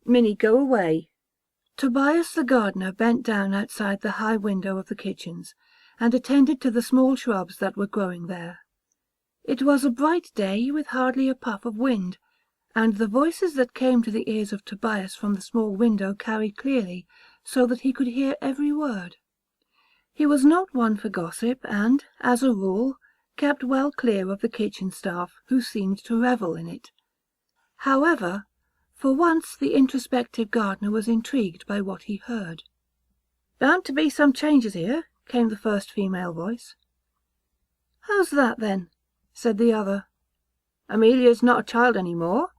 Minnie, go away." Tobias the gardener bent down outside the high window of the kitchens, and attended to the small shrubs that were growing there. It was a bright day with hardly a puff of wind, and the voices that came to the ears of Tobias from the small window carried clearly, so that he could hear every word. He was not one for gossip, and, as a rule, kept well clear of the kitchen staff, who seemed to revel in it. However, for once the introspective gardener was intrigued by what he heard. "Bound to be some changes here," came the first female voice. "How's that, then?" said the other. "Amelia's not a child any more.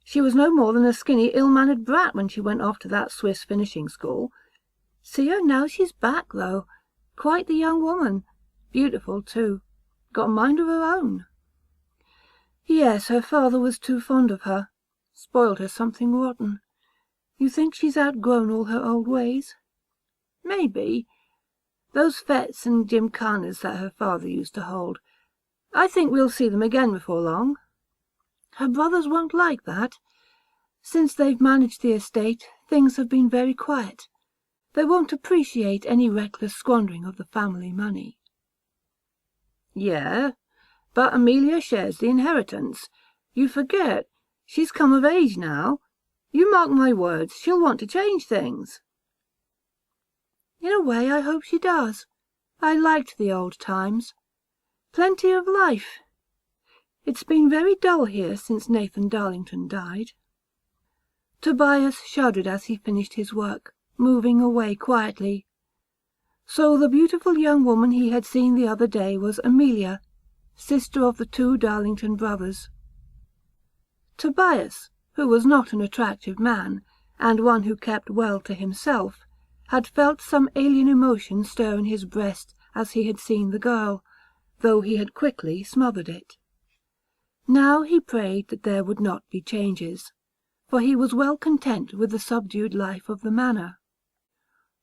She was no more than a skinny, ill-mannered brat when she went off to that Swiss finishing school. See her now she's back, though. Quite the young woman. Beautiful, too. Got a mind of her own." "Yes, her father was too fond of her. Spoiled her something rotten. You think she's outgrown all her old ways?" "Maybe. Those fêtes and gymkhanas that her father used to hold. I think we'll see them again before long. Her brothers won't like that. Since they've managed the estate, things have been very quiet. They won't appreciate any reckless squandering of the family money." "Yeah, but Amelia shares the inheritance. You forget, she's come of age now. You mark my words, she'll want to change things." "In a way I hope she does. I liked the old times. Plenty of life. It's been very dull here since Nathan Darlington died." Tobias shuddered as he finished his work, moving away quietly. So the beautiful young woman he had seen the other day was Amelia, sister of the two Darlington brothers. Tobias, who was not an attractive man, and one who kept well to himself, had felt some alien emotion stir in his breast as he had seen the girl, though he had quickly smothered it. Now he prayed that there would not be changes, for he was well content with the subdued life of the manor.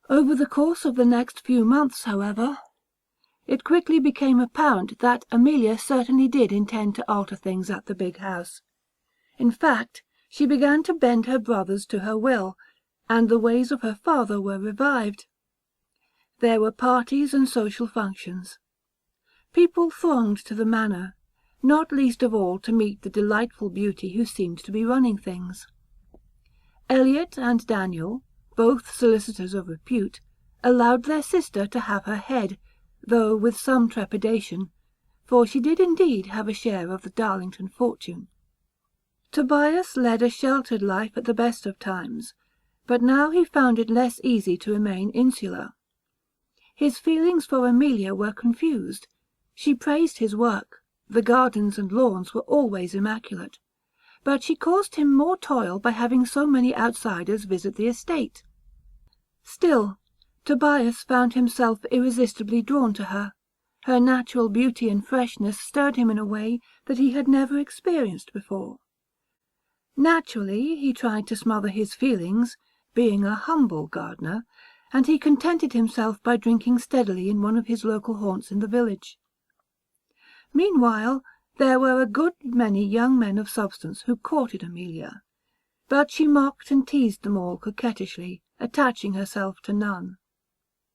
Over the course of the next few months, however, it quickly became apparent that Amelia certainly did intend to alter things at the big house. In fact, she began to bend her brothers to her will, and the ways of her father were revived. There were parties and social functions. People thronged to the manor, not least of all to meet the delightful beauty who seemed to be running things. Elliot and Daniel, both solicitors of repute, allowed their sister to have her head, though with some trepidation, for she did indeed have a share of the Darlington fortune. Tobias led a sheltered life at the best of times, but now he found it less easy to remain insular. His feelings for Amelia were confused. She praised his work, the gardens and lawns were always immaculate, but she caused him more toil by having so many outsiders visit the estate. Still, Tobias found himself irresistibly drawn to her. Her natural beauty and freshness stirred him in a way that he had never experienced before. Naturally, he tried to smother his feelings, being a humble gardener, and he contented himself by drinking steadily in one of his local haunts in the village. Meanwhile, there were a good many young men of substance who courted Amelia, but she mocked and teased them all coquettishly, attaching herself to none.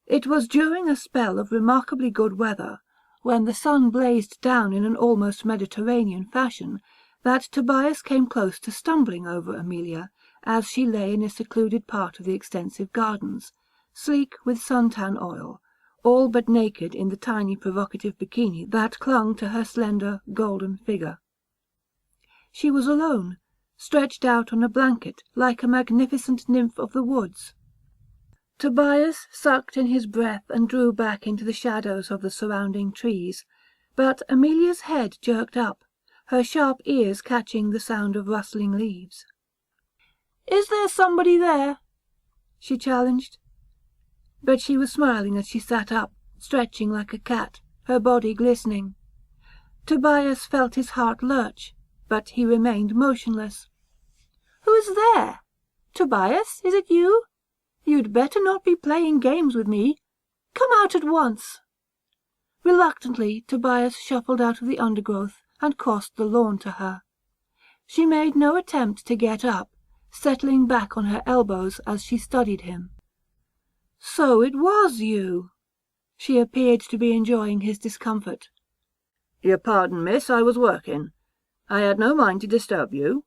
It was during a spell of remarkably good weather, when the sun blazed down in an almost Mediterranean fashion, that Tobias came close to stumbling over Amelia, as she lay in a secluded part of the extensive gardens, sleek with suntan oil, all but naked in the tiny provocative bikini that clung to her slender, golden figure. She was alone, stretched out on a blanket like a magnificent nymph of the woods. Tobias sucked in his breath and drew back into the shadows of the surrounding trees, but Amelia's head jerked up, her sharp ears catching the sound of rustling leaves. "Is there somebody there?" she challenged. But she was smiling as she sat up, stretching like a cat, her body glistening. Tobias felt his heart lurch, but he remained motionless. "Who is there? Tobias, is it you? You'd better not be playing games with me. Come out at once." Reluctantly, Tobias shuffled out of the undergrowth and crossed the lawn to her. She made no attempt to get up, settling back on her elbows as she studied him. "So it was you!" She appeared to be enjoying his discomfort. "Your pardon, miss, I was working. I had no mind to disturb you."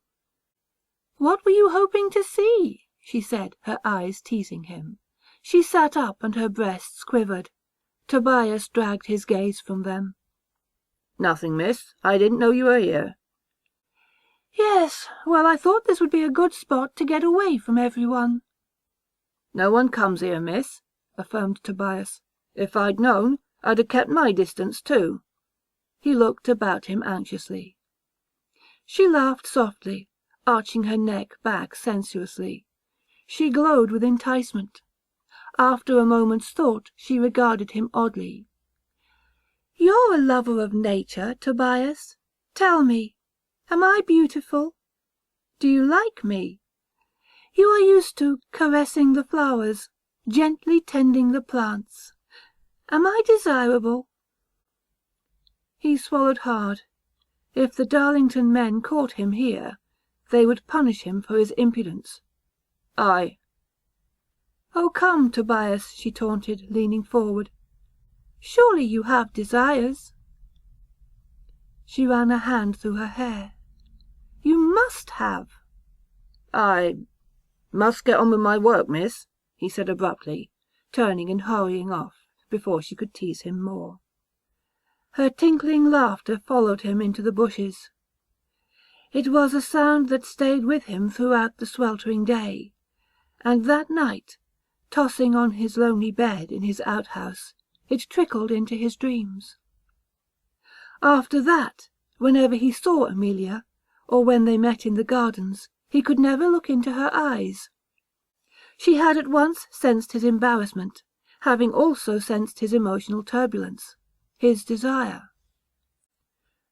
"What were you hoping to see?" she said, her eyes teasing him. She sat up and her breasts quivered. Tobias dragged his gaze from them. "Nothing, miss. I didn't know you were here." "Yes, well, I thought this would be a good spot to get away from everyone." "No one comes here, miss," affirmed Tobias. "If I'd known, I'd have kept my distance too." He looked about him anxiously. She laughed softly, arching her neck back sensuously. She glowed with enticement. After a moment's thought, she regarded him oddly. "You're a lover of nature, Tobias. Tell me, am I beautiful? Do you like me? You are used to caressing the flowers, gently tending the plants. Am I desirable?" He swallowed hard. If the Darlington men caught him here, they would punish him for his impudence. "Aye." "Oh, come, Tobias," she taunted, leaning forward. "Surely you have desires." She ran a hand through her hair. "You must have." "I must get on with my work, miss," he said abruptly, turning and hurrying off, before she could tease him more. Her tinkling laughter followed him into the bushes. It was a sound that stayed with him throughout the sweltering day, and that night, tossing on his lonely bed in his outhouse, it trickled into his dreams. After that, whenever he saw Amelia, or when they met in the gardens, he could never look into her eyes. She had at once sensed his embarrassment, having also sensed his emotional turbulence, his desire.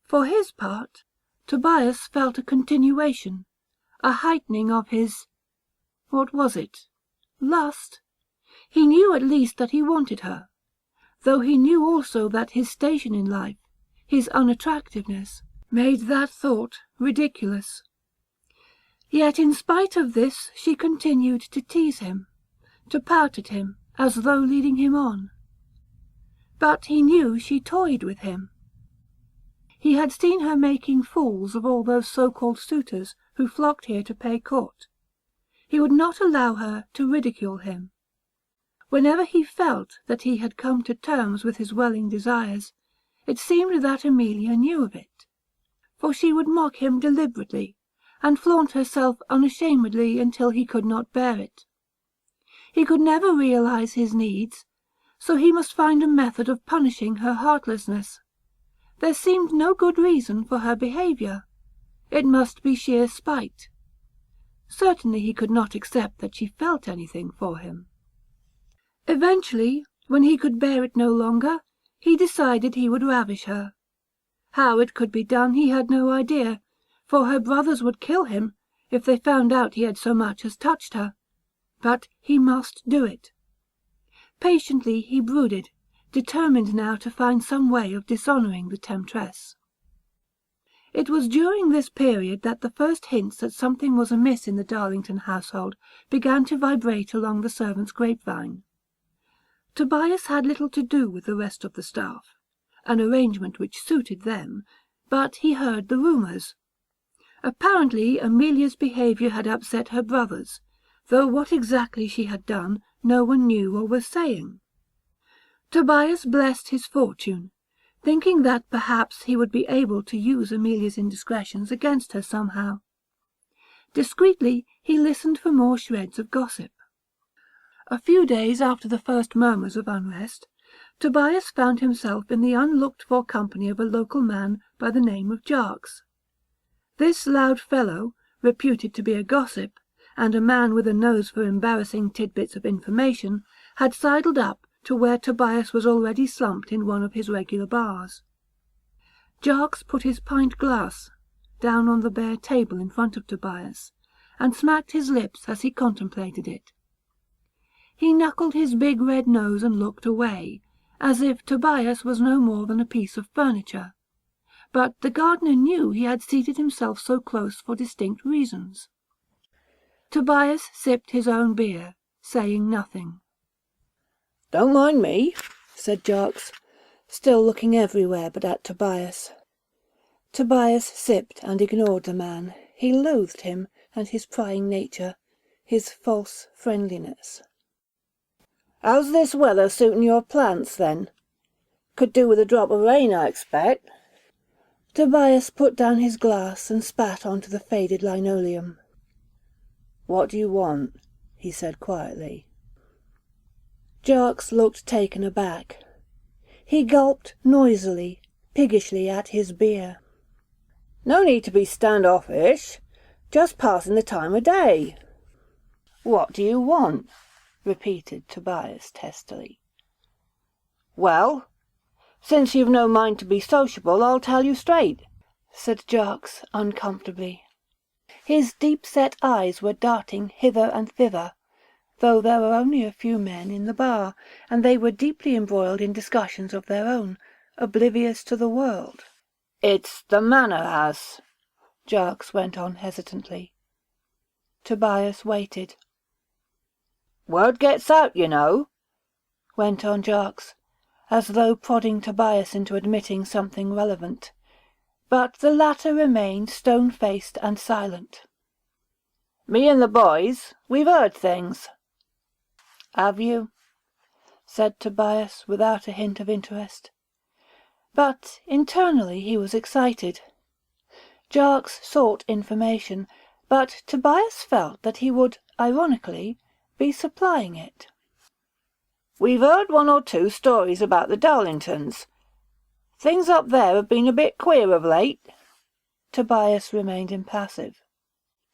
For his part, Tobias felt a continuation, a heightening of his— what was it? Lust? He knew at least that he wanted her, though he knew also that his station in life, his unattractiveness, made that thought ridiculous. Yet in spite of this she continued to tease him, to pout at him as though leading him on. But he knew she toyed with him. He had seen her making fools of all those so-called suitors who flocked here to pay court. He would not allow her to ridicule him. Whenever he felt that he had come to terms with his welling desires, it seemed that Amelia knew of it, for she would mock him deliberately, and flaunt herself unashamedly until he could not bear it. He could never realize his needs, so he must find a method of punishing her heartlessness. There seemed no good reason for her behaviour. It must be sheer spite. Certainly he could not accept that she felt anything for him. Eventually, when he could bear it no longer, he decided he would ravish her. How it could be done he had no idea, for her brothers would kill him if they found out he had so much as touched her. But he must do it. Patiently he brooded, determined now to find some way of dishonouring the temptress. It was during this period that the first hints that something was amiss in the Darlington household began to vibrate along the servants' grapevine. Tobias had little to do with the rest of the staff, an arrangement which suited them, but he heard the rumours. Apparently Amelia's behaviour had upset her brothers, though what exactly she had done no one knew or was saying. Tobias blessed his fortune, thinking that perhaps he would be able to use Amelia's indiscretions against her somehow. Discreetly he listened for more shreds of gossip. A few days after the first murmurs of unrest, Tobias found himself in the unlooked-for company of a local man by the name of Jarks. This loud fellow, reputed to be a gossip, and a man with a nose for embarrassing tidbits of information, had sidled up to where Tobias was already slumped in one of his regular bars. Jarks put his pint-glass down on the bare table in front of Tobias, and smacked his lips as he contemplated it. He knuckled his big red nose and looked away, as if Tobias was no more than a piece of furniture. But the gardener knew he had seated himself so close for distinct reasons. Tobias sipped his own beer, saying nothing. "Don't mind me," said Jarks, still looking everywhere but at Tobias. Tobias sipped and ignored the man. He loathed him and his prying nature, his false friendliness. "How's this weather suiting your plants, then? Could do with a drop of rain, I expect." Tobias put down his glass and spat onto the faded linoleum. "What do you want?" he said quietly. Jarks looked taken aback. He gulped noisily, piggishly at his beer. "No need to be standoffish. Just passing the time of day." "What do you want?" repeated Tobias testily. "Well, since you've no mind to be sociable, I'll tell you straight," said Jarks uncomfortably. His deep-set eyes were darting hither and thither, though there were only a few men in the bar, and they were deeply embroiled in discussions of their own, oblivious to the world. "It's the Manor House," Jarks went on hesitantly. Tobias waited. "Word gets out, you know," went on Jarks, as though prodding Tobias into admitting something relevant. But the latter remained stone-faced and silent. "Me and the boys, we've heard things." "Have you?" said Tobias without a hint of interest. But internally he was excited. Jarks sought information, but Tobias felt that he would, ironically, be supplying it. "We've heard one or two stories about the Darlingtons. Things up there have been a bit queer of late." Tobias remained impassive.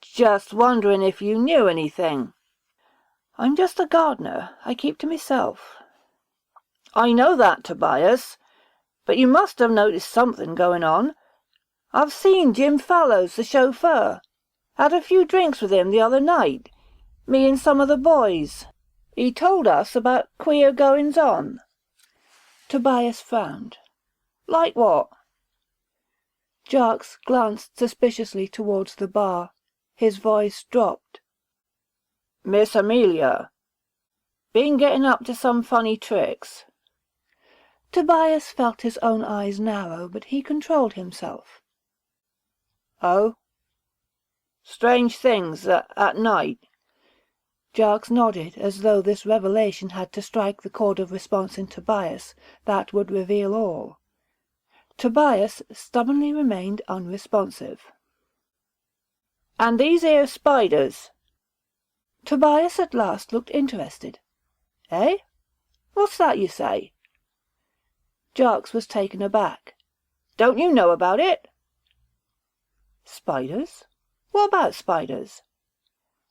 "Just wondering if you knew anything." "I'm just a gardener. I keep to myself." "I know that, Tobias, but you must have noticed something going on. I've seen Jim Fallows, the chauffeur. Had a few drinks with him the other night, me and some of the boys. He told us about queer goings-on." Tobias frowned. "Like what?" Jarks glanced suspiciously towards the bar. His voice dropped. "Miss Amelia. Been getting up to some funny tricks." Tobias felt his own eyes narrow, but he controlled himself. "Oh? Strange things at night?" Jarks nodded, as though this revelation had to strike the chord of response in Tobias that would reveal all. Tobias stubbornly remained unresponsive. "And these here spiders?" Tobias at last looked interested. "Eh? What's that you say?" Jarks was taken aback. "Don't you know about it?" "Spiders? What about spiders?"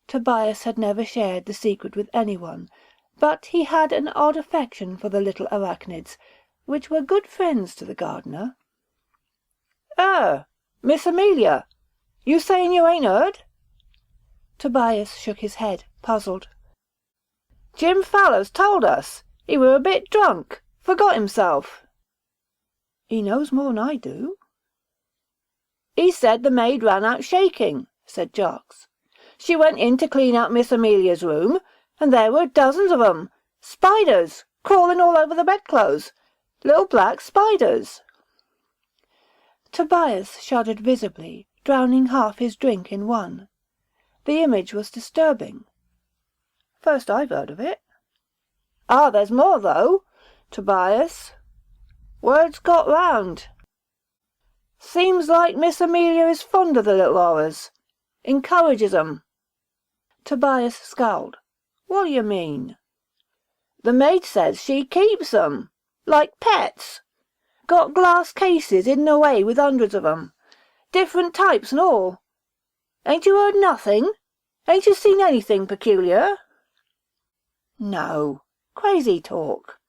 Tobias had never shared the secret with anyone, but he had an odd affection for the little arachnids, which were good friends to the gardener. Miss Amelia, you saying you ain't heard?" Tobias shook his head, puzzled. "Jim Fallows told us. He were a bit drunk. Forgot himself." "He knows more'n I do." "He said the maid ran out shaking," said Jarks. "She went in to clean out Miss Amelia's room, and there were dozens of 'em. Spiders, crawling all over the bedclothes. Little black spiders." Tobias shuddered visibly, drowning half his drink in one. The image was disturbing. "First I've heard of it." "Ah, there's more, though, Tobias. Word's got round. Seems like Miss Amelia is fond of the little horrors. Encourages 'em." Tobias scowled. "What do you mean?" "The maid says she keeps 'em, like pets. Got glass cases hidden away with hundreds of 'em. Different types and all. Ain't you heard nothing? Ain't you seen anything peculiar?" "No. Crazy talk."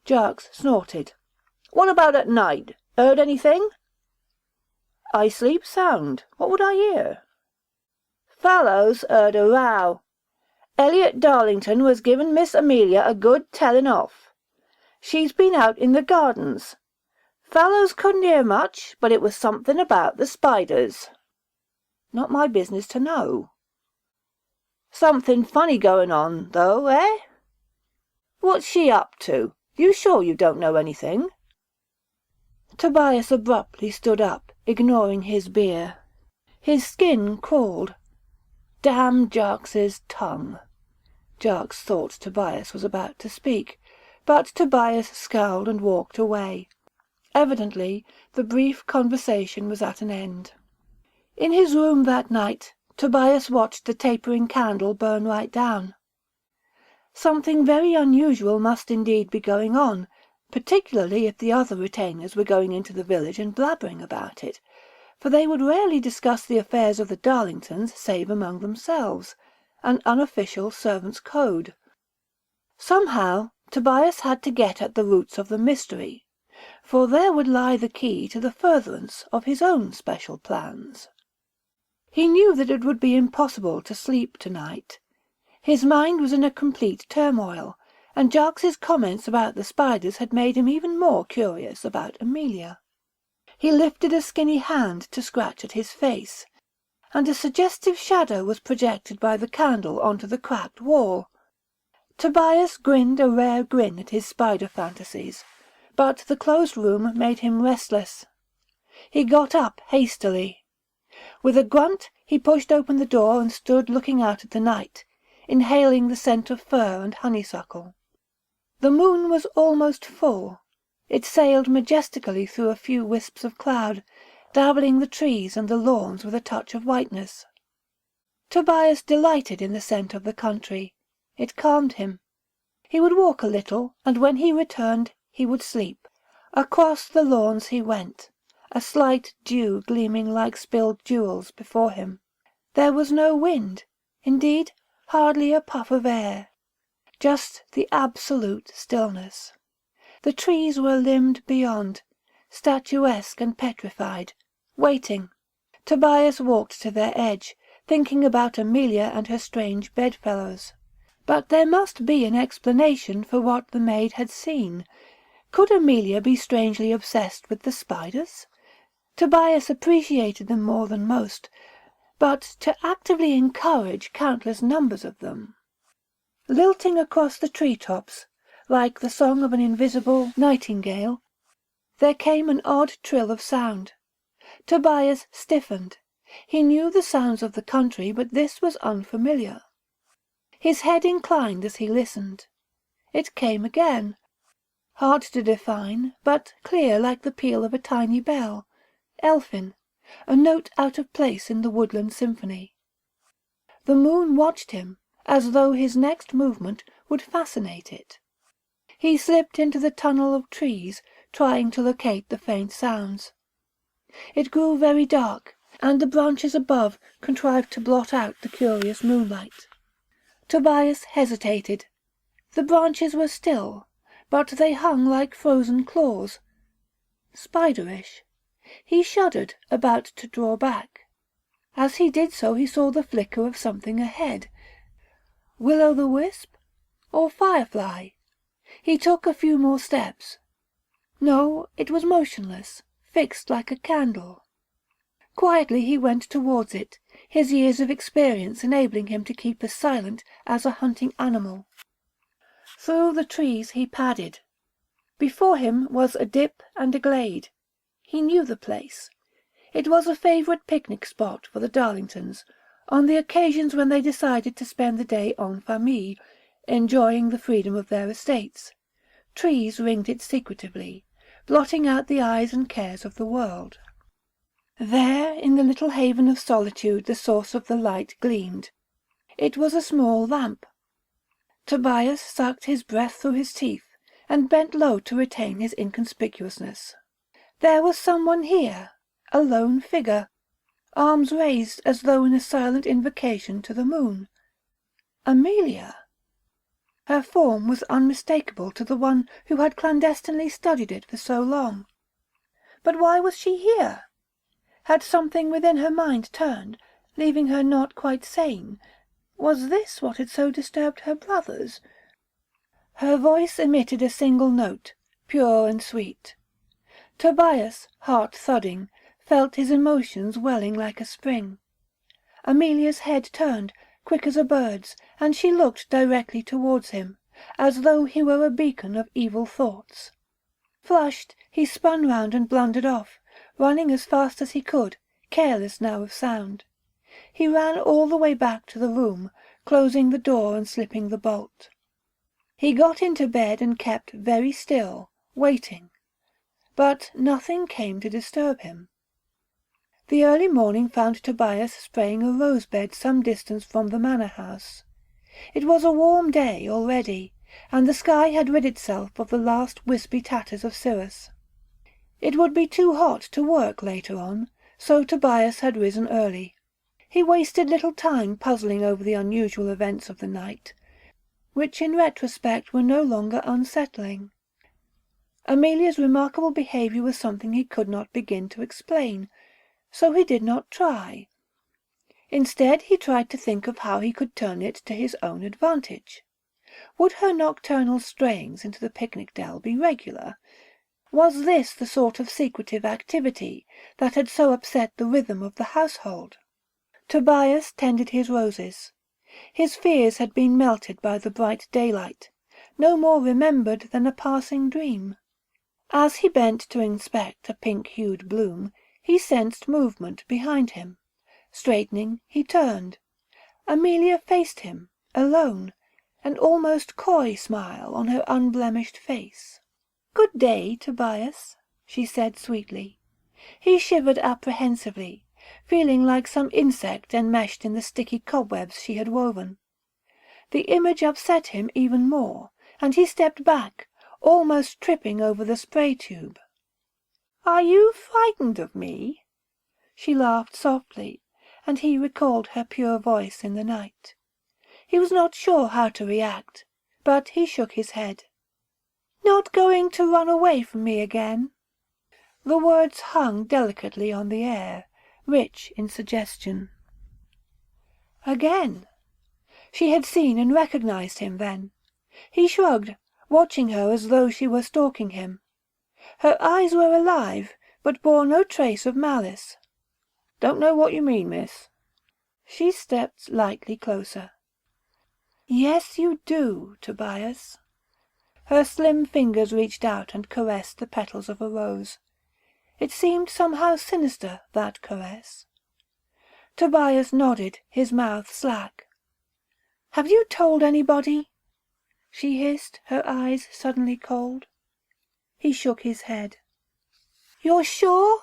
Jarks snorted. "What about at night? Heard anything?" "I sleep sound. What would I hear?" "Fallows heard a row. Elliot Darlington was giving Miss Amelia a good telling off. She's been out in the gardens. Fallows couldn't hear much, but it was something about the spiders." "Not my business to know." Something funny going on, though, eh? What's she up to? You sure you don't know anything?" Tobias abruptly stood up, ignoring his beer. His skin crawled. Damn Jarks's tongue. Jarks thought Tobias was about to speak, but Tobias scowled and walked away. Evidently, the brief conversation was at an end. In his room that night, Tobias watched the tapering candle burn right down. Something very unusual must indeed be going on, particularly if the other retainers were going into the village and blabbering about it, for they would rarely discuss the affairs of the Darlingtons save among themselves, an unofficial servants' code. Somehow, Tobias had to get at the roots of the mystery, for there would lie the key to the furtherance of his own special plans. He knew that it would be impossible to sleep tonight. His mind was in a complete turmoil, and Jarks's comments about the spiders had made him even more curious about Amelia. He lifted a skinny hand to scratch at his face, and a suggestive shadow was projected by the candle onto the cracked wall. Tobias grinned a rare grin at his spider fantasies, but the closed room made him restless. He got up hastily. With a grunt, he pushed open the door and stood looking out at the night, inhaling the scent of fir and honeysuckle. The moon was almost full. It sailed majestically through a few wisps of cloud, dabbling the trees and the lawns with a touch of whiteness. Tobias delighted in the scent of the country. It calmed him. He would walk a little, and when he returned, he would sleep. Across the lawns he went, a slight dew gleaming like spilled jewels before him. There was no wind, indeed, hardly a puff of air, just the absolute stillness. The trees were limbed beyond, statuesque and petrified, waiting. Tobias walked to their edge, thinking about Amelia and her strange bedfellows. But there must be an explanation for what the maid had seen. Could Amelia be strangely obsessed with the spiders? Tobias appreciated them more than most, but to actively encourage countless numbers of them. Lilting across the tree-tops, like the song of an invisible nightingale, there came an odd trill of sound. Tobias stiffened. He knew the sounds of the country, but this was unfamiliar. His head inclined as he listened. It came again, hard to define, but clear like the peal of a tiny bell, elfin, a note out of place in the woodland symphony. The moon watched him, as though his next movement would fascinate it. He slipped into the tunnel of trees, trying to locate the faint sounds. It grew very dark, and the branches above contrived to blot out the curious moonlight. Tobias hesitated. The branches were still, but they hung like frozen claws. Spiderish. He shuddered, about to draw back. As he did so he saw the flicker of something ahead. Will-o'-the-wisp? Or firefly? He took a few more steps. No, it was motionless, fixed like a candle. Quietly he went towards it, his years of experience enabling him to keep as silent as a hunting animal. Through the trees he padded. Before him was a dip and a glade. He knew the place. It was a favourite picnic spot for the Darlingtons, on the occasions when they decided to spend the day en famille, enjoying the freedom of their estates. Trees ringed it secretively, blotting out the eyes and cares of the world. There, in the little haven of solitude, the source of the light gleamed. It was a small lamp. Tobias sucked his breath through his teeth, and bent low to retain his inconspicuousness. There was someone here, a lone figure, arms raised as though in a silent invocation to the moon. Amelia! Her form was unmistakable to the one who had clandestinely studied it for so long. But why was she here? Had something within her mind turned, leaving her not quite sane? Was this what had so disturbed her brothers? Her voice emitted a single note, pure and sweet. Tobias, heart thudding, felt his emotions welling like a spring. Amelia's head turned, quick as a bird's, and she looked directly towards him, as though he were a beacon of evil thoughts. Flushed, he spun round and blundered off, running as fast as he could, careless now of sound. He ran all the way back to the room, closing the door and slipping the bolt. He got into bed and kept very still, waiting. But nothing came to disturb him. The early morning found Tobias spraying a rose-bed some distance from the manor-house. It was a warm day already, and the sky had rid itself of the last wispy tatters of cirrus. It would be too hot to work later on, so Tobias had risen early. He wasted little time puzzling over the unusual events of the night, which in retrospect were no longer unsettling. Amelia's remarkable behaviour was something he could not begin to explain, so he did not try. Instead he tried to think of how he could turn it to his own advantage. Would her nocturnal strayings into the picnic dell be regular? Was this the sort of secretive activity that had so upset the rhythm of the household? Tobias tended his roses. His fears had been melted by the bright daylight, no more remembered than a passing dream. As he bent to inspect a pink-hued bloom, he sensed movement behind him. Straightening, he turned. Amelia faced him, alone, an almost coy smile on her unblemished face. "Good day, Tobias," she said sweetly. He shivered apprehensively, feeling like some insect enmeshed in the sticky cobwebs she had woven. The image upset him even more, and he stepped back, almost tripping over the spray tube. "Are you frightened of me?" She laughed softly, and he recalled her pure voice in the night. He was not sure how to react, but he shook his head. "Not going to run away from me again?" The words hung delicately on the air, rich in suggestion. Again. She had seen and recognized him then. He shrugged, watching her as though she were stalking him. Her eyes were alive, but bore no trace of malice. "Don't know what you mean, miss." She stepped lightly closer. "Yes, you do, Tobias." Her slim fingers reached out and caressed the petals of a rose. It seemed somehow sinister, that caress. Tobias nodded, his mouth slack. "Have you told anybody?" she hissed, her eyes suddenly cold. He shook his head. "You're sure?"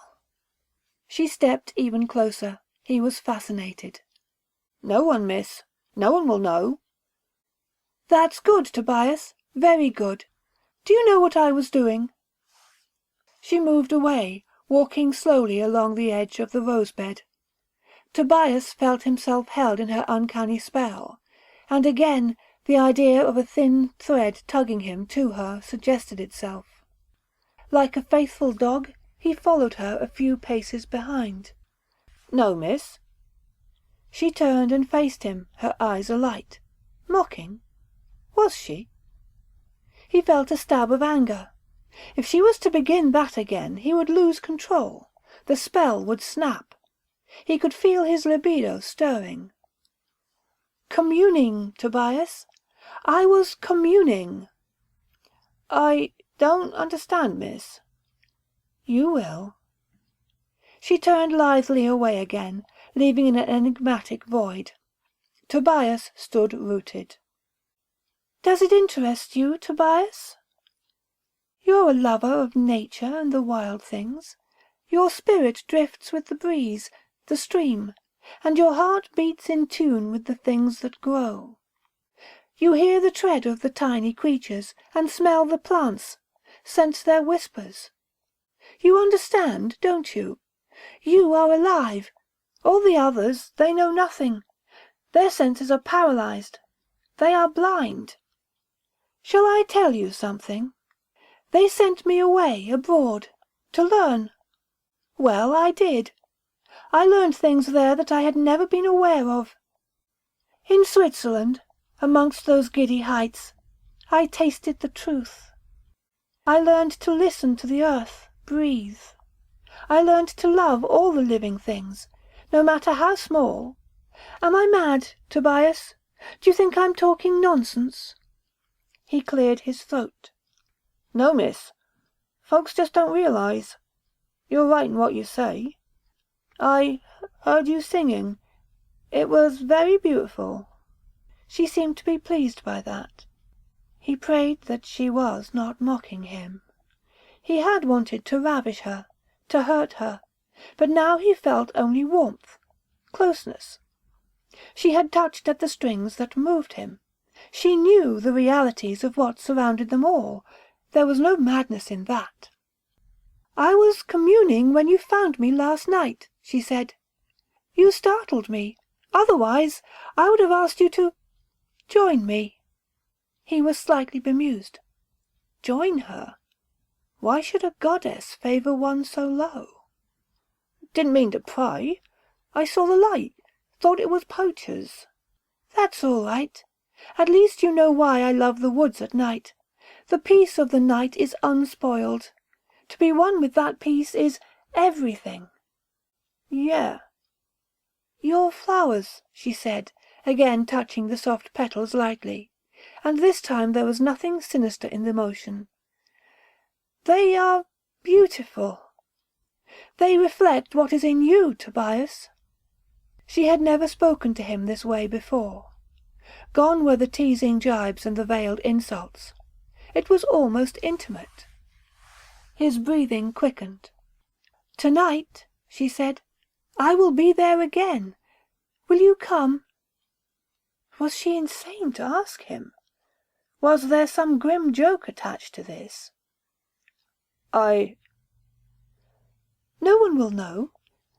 She stepped even closer. He was fascinated. "No one, miss. No one will know." "That's good, Tobias. Very good. Do you know what I was doing?" She moved away, walking slowly along the edge of the rose-bed. Tobias felt himself held in her uncanny spell, and again the idea of a thin thread tugging him to her suggested itself. Like a faithful dog, he followed her a few paces behind. "No, miss." She turned and faced him, her eyes alight. Mocking? Was she? He felt a stab of anger. If she was to begin that again, he would lose control. The spell would snap. He could feel his libido stirring. "Communing, Tobias. I was communing." "I don't understand, miss." "You will." She turned lithely away again, leaving an enigmatic void. Tobias stood rooted. "Does it interest you, Tobias? You're a lover of nature and the wild things. Your spirit drifts with the breeze, the stream, and your heart beats in tune with the things that grow. You hear the tread of the tiny creatures, and smell the plants, sense their whispers. You understand, don't you? You are alive. All the others, they know nothing. Their senses are paralyzed. They are blind. Shall I tell you something? They sent me away, abroad, to learn. Well, I did. I learned things there that I had never been aware of. In Switzerland, amongst those giddy heights, I tasted the truth. I learned to listen to the earth, breathe. I learned to love all the living things, no matter how small, Am I mad, Tobias? Do you think I'm talking nonsense?" He cleared his throat. "No, miss. Folks just don't realise. You're right in what you say. I heard you singing. It was very beautiful." She seemed to be pleased by that. He prayed that she was not mocking him. He had wanted to ravish her, to hurt her, but now he felt only warmth, closeness. She had touched at the strings that moved him. She knew the realities of what surrounded them all. There was no madness in that. "I was communing when you found me last night," she said. "You startled me. Otherwise, I would have asked you to join me." He was slightly bemused. Join her? Why should a goddess favour one so low? "Didn't mean to pry. I saw the light. Thought it was poachers." "That's all right. At least you know why I love the woods at night. The peace of the night is unspoiled. To be one with that peace is everything." "Yeah." "Your flowers," she said, again touching the soft petals lightly, and this time there was nothing sinister in the motion. "They are beautiful. They reflect what is in you, Tobias." She had never spoken to him this way before. Gone were the teasing jibes and the veiled insults. It was almost intimate. His breathing quickened. "Tonight," she said, "I will be there again. Will you come?" Was she insane to ask him? Was there some grim joke attached to this? "No one will know.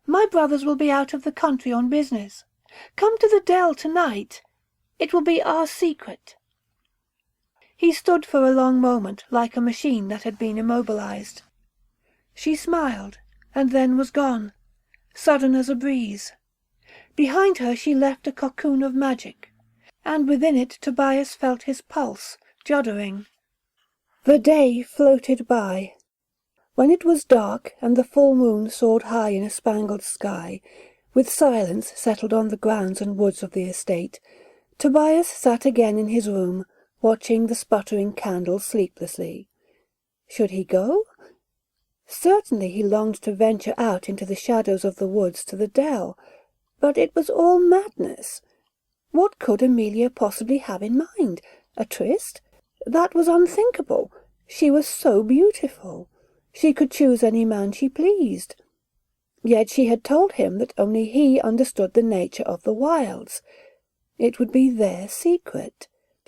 My brothers will be out of the country on business. Come to the dell tonight. It will be our secret." He stood for a long moment like a machine that had been immobilized. She smiled, and then was gone, sudden as a breeze. Behind her she left a cocoon of magic, and within it Tobias felt his pulse juddering. The day floated by. When it was dark and the full moon soared high in a spangled sky, with silence settled on the grounds and woods of the estate, Tobias sat again in his room, watching the sputtering candles sleeplessly. Should he go? Certainly he longed to venture out into the shadows of the woods to the dell, but it was all madness. What could Amelia possibly have in mind? A tryst? That was unthinkable. She was so beautiful. She could choose any man she pleased. Yet she had told him that only he understood the nature of the wilds. It would be their secret.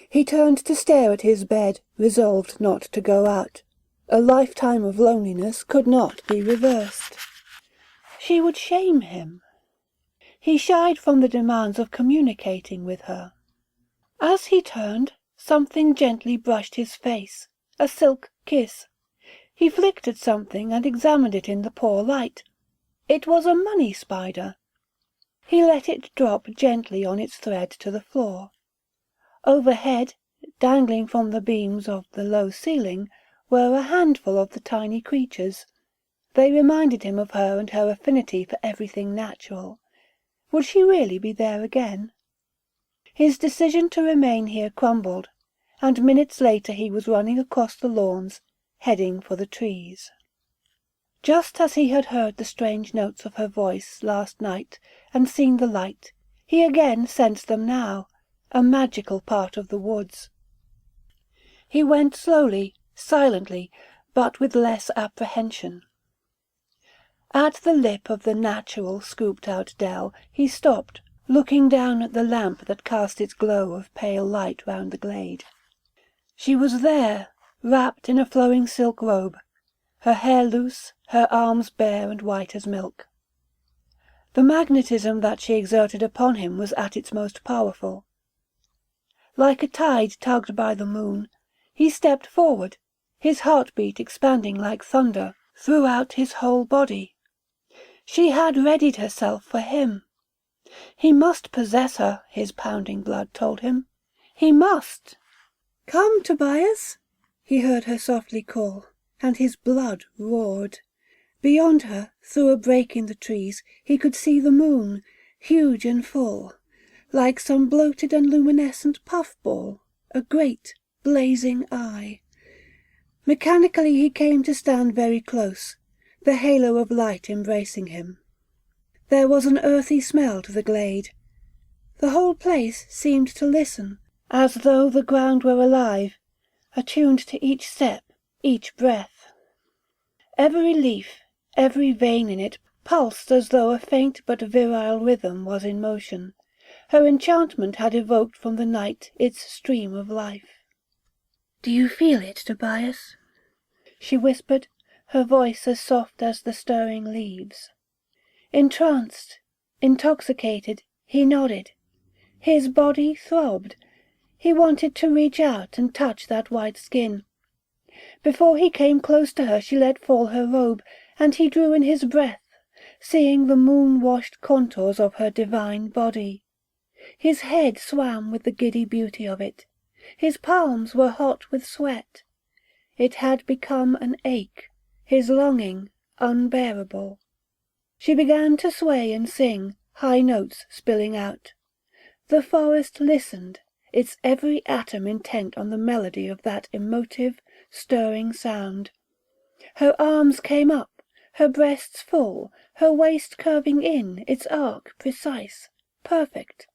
He turned to stare at his bed, resolved not to go out. A lifetime of loneliness could not be reversed. She would shame him. He shied from the demands of communicating with her. As he turned, something gently brushed his face, a silk kiss. He flicked at something and examined it in the poor light. It was a money spider. He let it drop gently on its thread to the floor. Overhead, dangling from the beams of the low ceiling, were a handful of the tiny creatures. They reminded him of her and her affinity for everything natural. Would she really be there again? His decision to remain here crumbled, and minutes later he was running across the lawns, heading for the trees. Just as he had heard the strange notes of her voice last night and seen the light, he again sensed them now, a magical part of the woods. He went slowly, silently, but with less apprehension. At the lip of the natural scooped-out dell he stopped, looking down at the lamp that cast its glow of pale light round the glade. She was there, wrapped in a flowing silk robe, her hair loose, her arms bare and white as milk. The magnetism that she exerted upon him was at its most powerful. Like a tide tugged by the moon, he stepped forward, his heartbeat expanding like thunder throughout his whole body. She had readied herself for him. He must possess her, his pounding blood told him. He must. "Come, Tobias," he heard her softly call, and his blood roared. Beyond her, through a break in the trees, he could see the moon, huge and full, like some bloated and luminescent puffball, a great, blazing eye. Mechanically he came to stand very close, the halo of light embracing him. There was an earthy smell to the glade. The whole place seemed to listen, as though the ground were alive, attuned to each step, each breath. Every leaf, every vein in it pulsed as though a faint but virile rhythm was in motion. Her enchantment had evoked from the night its stream of life. "Do you feel it, Tobias?" she whispered, her voice as soft as the stirring leaves. Entranced, intoxicated, he nodded. His body throbbed. He wanted to reach out and touch that white skin. Before he came close to her she let fall her robe, and he drew in his breath, seeing the moon-washed contours of her divine body. His head swam with the giddy beauty of it. His palms were hot with sweat. It had become an ache, his longing unbearable. She began to sway and sing, high notes spilling out. The forest listened, its every atom intent on the melody of that emotive, stirring sound. Her arms came up, her breasts full, her waist curving in, its arc precise, perfect.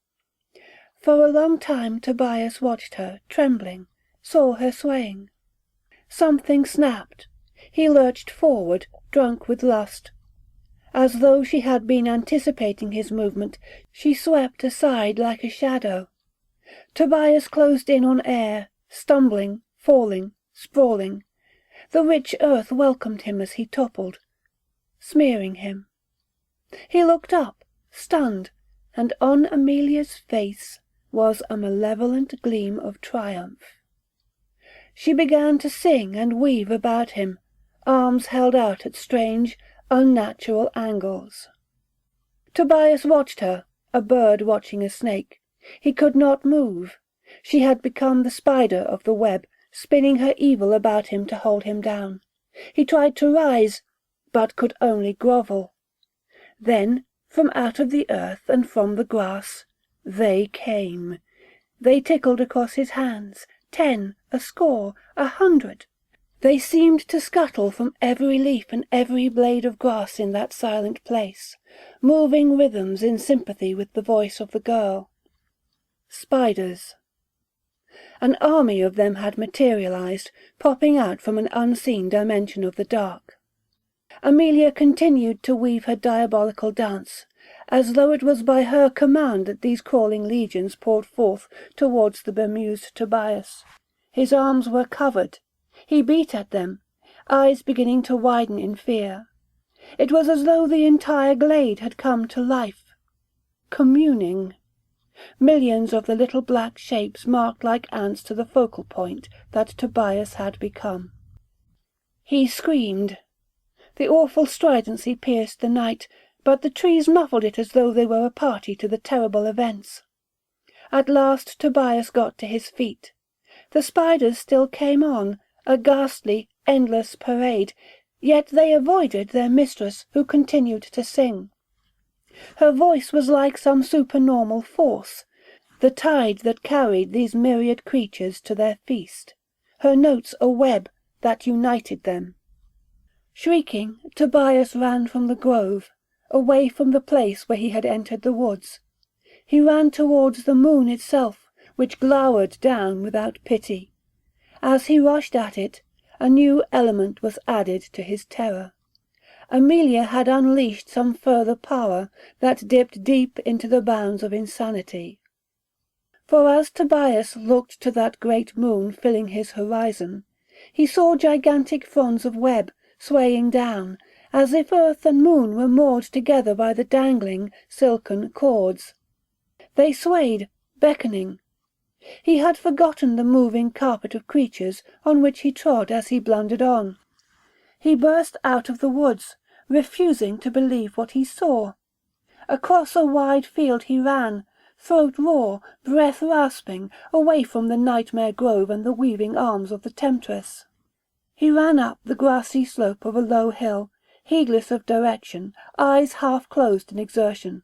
For a long time Tobias watched her, trembling, saw her swaying. Something snapped. He lurched forward, drunk with lust. As though she had been anticipating his movement, she swept aside like a shadow. Tobias closed in on air, stumbling, falling, sprawling. The rich earth welcomed him as he toppled, smearing him. He looked up, stunned, and on Amelia's face was a malevolent gleam of triumph. She began to sing and weave about him, arms held out at strange, unnatural angles. Tobias watched her, a bird watching a snake. He could not move. She had become the spider of the web, spinning her evil about him to hold him down. He tried to rise, but could only grovel. Then, from out of the earth and from the grass, they came. They tickled across his hands, 10, a score, 100. They seemed to scuttle from every leaf and every blade of grass in that silent place, moving rhythms in sympathy with the voice of the girl. Spiders. An army of them had materialized, popping out from an unseen dimension of the dark. Amelia continued to weave her diabolical dance, as though it was by her command that these crawling legions poured forth towards the bemused Tobias. His arms were covered. He beat at them, eyes beginning to widen in fear. It was as though the entire glade had come to life, communing. Millions of the little black shapes marked like ants to the focal point that Tobias had become. He screamed. The awful stridency pierced the night, but the trees muffled it as though they were a party to the terrible events. At last Tobias got to his feet. The spiders still came on, a ghastly, endless parade, yet they avoided their mistress, who continued to sing. Her voice was like some supernormal force, the tide that carried these myriad creatures to their feast, her notes a web that united them. Shrieking, Tobias ran from the grove, away from the place where he had entered the woods. He ran towards the moon itself, which glowered down without pity. As he rushed at it, a new element was added to his terror. Amelia had unleashed some further power that dipped deep into the bounds of insanity. For as Tobias looked to that great moon filling his horizon, he saw gigantic fronds of web swaying down, as if earth and moon were moored together by the dangling, silken cords. They swayed, beckoning. He had forgotten the moving carpet of creatures on which he trod as he blundered on. He burst out of the woods, refusing to believe what he saw. Across a wide field he ran, throat raw, breath rasping, away from the nightmare grove and the weaving arms of the temptress. He ran up the grassy slope of a low hill, heedless of direction, eyes half closed in exertion.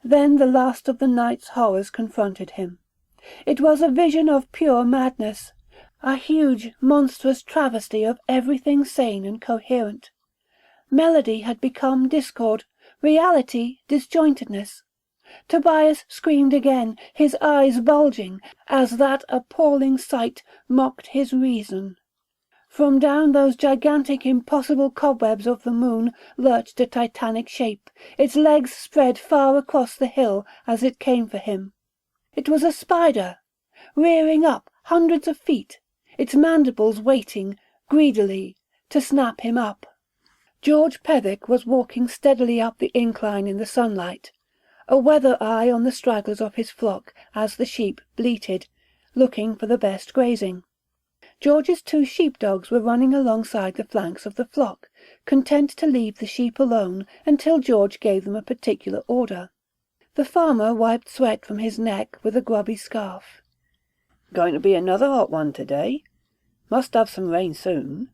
Then the last of the night's horrors confronted him. It was a vision of pure madness, a huge, monstrous travesty of everything sane and coherent. Melody had become discord, reality disjointedness. Tobias screamed again, his eyes bulging, as that appalling sight mocked his reason. From down those gigantic impossible cobwebs of the moon lurched a titanic shape, its legs spread far across the hill as it came for him. It was a spider, rearing up hundreds of feet, its mandibles waiting, greedily, to snap him up. George Pethick was walking steadily up the incline in the sunlight, a weather eye on the stragglers of his flock as the sheep bleated, looking for the best grazing. George's 2 sheepdogs were running alongside the flanks of the flock, content to leave the sheep alone until George gave them a particular order. The farmer wiped sweat from his neck with a grubby scarf. "Going to be another hot one today. Must have some rain soon."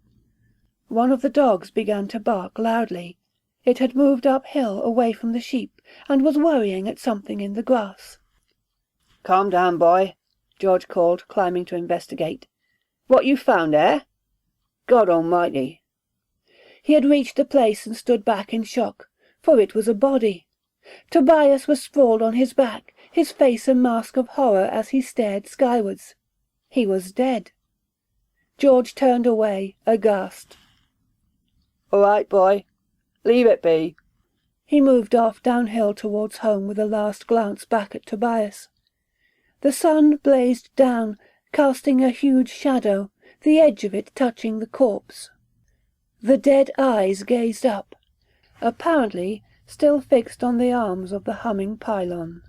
One of the dogs began to bark loudly. It had moved uphill away from the sheep, and was worrying at something in the grass. "Calm down, boy," George called, climbing to investigate. "What you found, God almighty!" He had reached the place and stood back in shock, for it was a body. Tobias was sprawled on his back, his face a mask of horror as he stared skywards. He was dead. George turned away, aghast. "All right, boy. Leave it be." He moved off downhill towards home with a last glance back at Tobias. The sun blazed down, casting a huge shadow, the edge of it touching the corpse. The dead eyes gazed up, apparently still fixed on the arms of the humming pylon.